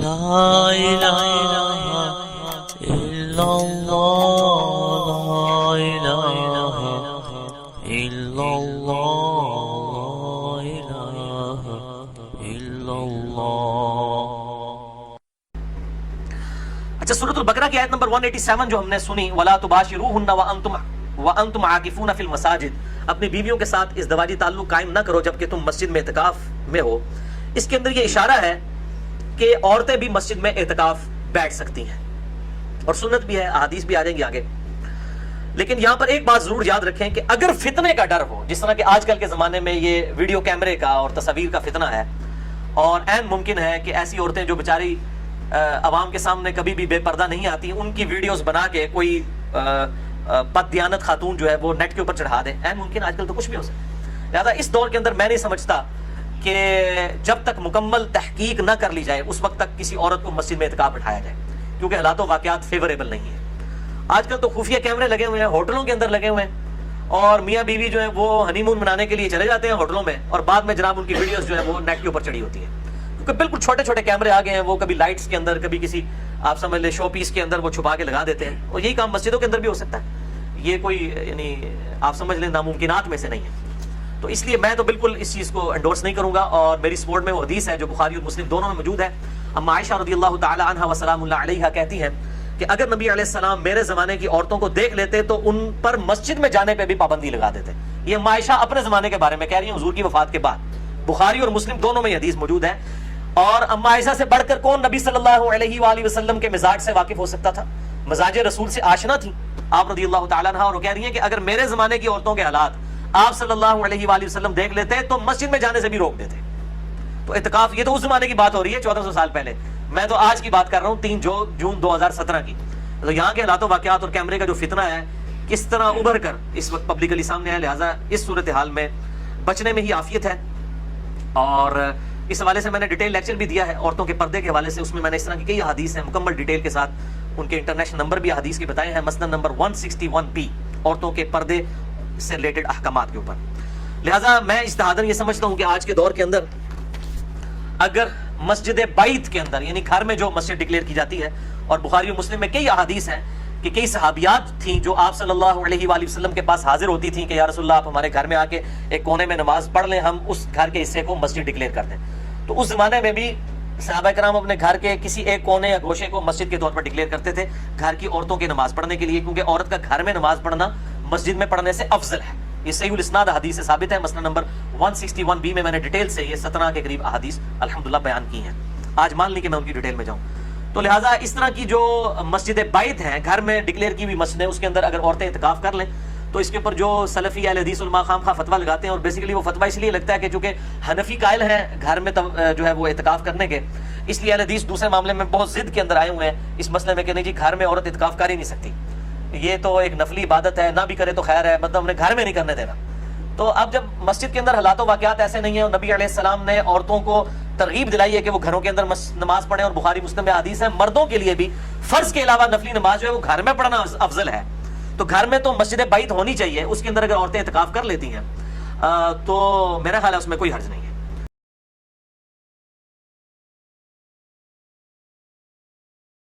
لا إله إلا الله لا إله إلا الله لا إله إلا الله. اچھا، سورۃ البقرہ کی آیت نمبر 187 جو ہم نے سنی، وَلَا تُبَاشِرُوهُنَّ وَأَنْتُمْ عَاكِفُونَ فِي الْمَسَاجِدِ، اپنی بیویوں کے ساتھ ازدواجی تعلق قائم نہ کرو جبکہ تم مسجد میں اعتکاف میں ہو. اس کے اندر یہ اشارہ ہے کہ عورتیں بھی مسجد میں اعتکاف بیٹھ سکتی ہیں، اور سنت بھی ہے، احادیث بھی آ جائیں گی آگے. لیکن یہاں پر ایک بات ضرور یاد رکھیں کہ اگر فتنے کا ڈر ہو، جس طرح کہ آج کل کے زمانے میں یہ ویڈیو کیمرے کا اور تصاویر کا فتنہ ہے، اور عین ممکن ہے کہ ایسی عورتیں جو بیچاری عوام کے سامنے کبھی بھی بے پردہ نہیں آتی، ان کی ویڈیوز بنا کے کوئی بد دیانت خاتون جو ہے وہ نیٹ کے اوپر چڑھا دیں، عین ممکن آج کل تو کچھ بھی ہو سکتا ہے. لہٰذا اس دور کے اندر میں نہیں سمجھتا کہ جب تک مکمل تحقیق نہ کر لی جائے اس وقت تک کسی عورت کو مسجد میں اعتکاف بٹھایا جائے، کیونکہ حالات و واقعات فیوریبل نہیں ہیں. آج کل تو خفیہ کیمرے لگے ہوئے ہیں، ہوٹلوں کے اندر لگے ہوئے ہیں، اور میاں بیوی جو ہیں وہ ہنی مون منانے کے لیے چلے جاتے ہیں ہوٹلوں میں، اور بعد میں جناب ان کی ویڈیوز جو ہے وہ نیٹ کے اوپر چڑھی ہوتی ہیں، کیونکہ بالکل چھوٹے چھوٹے کیمرے آ گئے ہیں. وہ کبھی لائٹس کے اندر، کبھی کسی آپ سمجھ لیں شو پیس کے اندر وہ چھپا کے لگا دیتے ہیں، اور یہی کام مسجدوں کے اندر بھی ہو سکتا ہے. یہ کوئی یعنی آپ سمجھ لیں ناممکنات میں سے نہیں ہے. تو اس لیے میں تو بالکل اس چیز کو انڈورس نہیں کروں گا، اور میری سپورٹ میں وہ حدیث ہے جو بخاری اور مسلم دونوں میں موجود ہے. اما عائشہ رضی اللہ تعالی عنہا وسلام اللہ علیہا کہتی ہیں کہ اگر نبی علیہ السلام میرے زمانے کی عورتوں کو دیکھ لیتے تو ان پر مسجد میں جانے پہ بھی پابندی لگا دیتے. یہ اما عائشہ اپنے زمانے کے بارے میں کہہ رہی ہیں، حضور کی وفات کے بعد. بخاری اور مسلم دونوں میں یہ حدیث موجود ہے. اور اما عائشہ سے بڑھ کر کون نبی صلی اللہ علیہ وآلہ وسلم کے مزاج سے واقف ہو سکتا تھا؟ مزاج رسول سے آشنا تھی آپ رضی اللہ تعالیٰ عنہ، اور وہ کہہ رہی ہیں کہ اگر میرے زمانے کی عورتوں کے حالات آپ صلی اللہ علیہ وآلہ وسلم دیکھ لیتے تو مسجد میں جانے سے بھی روک دیتے. تو اعتکاف، یہ تو اس زمانے کی بات ہو رہی ہے 1400 سال پہلے، میں تو آج کی بات کر رہا ہوں 3 جون 2017 کی. تو یہاں کے حالات و واقعات اور کیمرے کا جو فتنہ ہے کس طرح ابھر کر اس وقت پبلکلی سامنے آیا، لہٰذا اس صورتحال میں بچنے میں ہی عافیت ہے. اور اس حوالے سے میں نے ڈیٹیل لیکچر بھی دیا ہے عورتوں کے پردے کے حوالے سے، اس میں نے اس طرح کی کئی احادیث ہیں مکمل ڈیٹیل کے ساتھ، ان کے انٹرنیشنل نمبر بھی احادیث کے بتائے ہیں، مسند نمبر 161P عورتوں کے پردے سے ریلیٹڈ احکامات کے اوپر. لہٰذا میں اجتہاداً یہ سمجھتا ہوں کہ آج کے دور کے اندر اگر مسجد بیت کے اندر، یعنی گھر میں جو مسجد ڈکلیئر کی جاتی ہے، اور بخاری و مسلم میں کئی احادیث ہیں کہ کئی صحابیات تھیں جو آپ صلی اللہ علیہ وآلہ وسلم کے پاس حاضر ہوتی تھیں کہ یا رسول اللہ آپ ہمارے گھر میں آ کے ایک کونے میں نماز پڑھ لیں، ہم اس گھر کے حصے کو مسجد ڈکلیئر کر دیں. تو اس زمانے میں بھی صحابہ کرام اپنے گھر کے کسی ایک کونے یا گوشے کو مسجد کے طور پر ڈکلیئر کرتے تھے گھر کی عورتوں کی نماز پڑھنے کے لیے، کیونکہ عورت کا گھر میں نماز پڑھنا مسجد میں پڑھنے سے افضل ہے. یہ صحیح الاسناد حدیث سے ثابت ہے. مسئلہ نمبر 161B میں نے ڈیٹیل سے یہ 17 کے قریب احادیث الحمدللہ بیان کی ہیں. آج مان لی کہ میں ان کی ڈیٹیل میں جاؤں. تو لہٰذا اس طرح کی جو مسجد بیت ہیں، گھر میں ڈکلیئر کی ہوئی مسجد ہے، اس کے اندر اگر عورتیں اعتکاف کر لیں تو اس کے اوپر جو سلفی اہل حدیث علماء خام خواہ فتویٰ لگاتے ہیں، اور بیسیکلی وہ فتویٰ اس لیے لگتا ہے کہ چونکہ حنفی قائل ہیں گھر میں جو ہے وہ اعتکاف کرنے کے، اس لیے اہل حدیث دوسرے معاملے میں بہت ضد کے اندر آئے ہوئے ہیں اس مسئلے میں کہ نہیں جی گھر میں عورت اعتکاف کر ہی نہیں سکتی، یہ تو ایک نفلی عبادت ہے، نہ بھی کرے تو خیر ہے، مطلب ہم نے گھر میں نہیں کرنے دینا. تو اب جب مسجد کے اندر حالات و واقعات ایسے نہیں ہیں، اور نبی علیہ السلام نے عورتوں کو ترغیب دلائی ہے کہ وہ گھروں کے اندر نماز پڑھیں، اور بخاری مسلم میں حدیث ہے مردوں کے لیے بھی فرض کے علاوہ نفلی نماز جو ہے وہ گھر میں پڑھنا افضل ہے. تو گھر میں تو مسجد بیت ہونی چاہیے، اس کے اندر اگر عورتیں اعتکاف کر لیتی ہیں تو میرا خیال ہے اس میں کوئی حرج نہیں.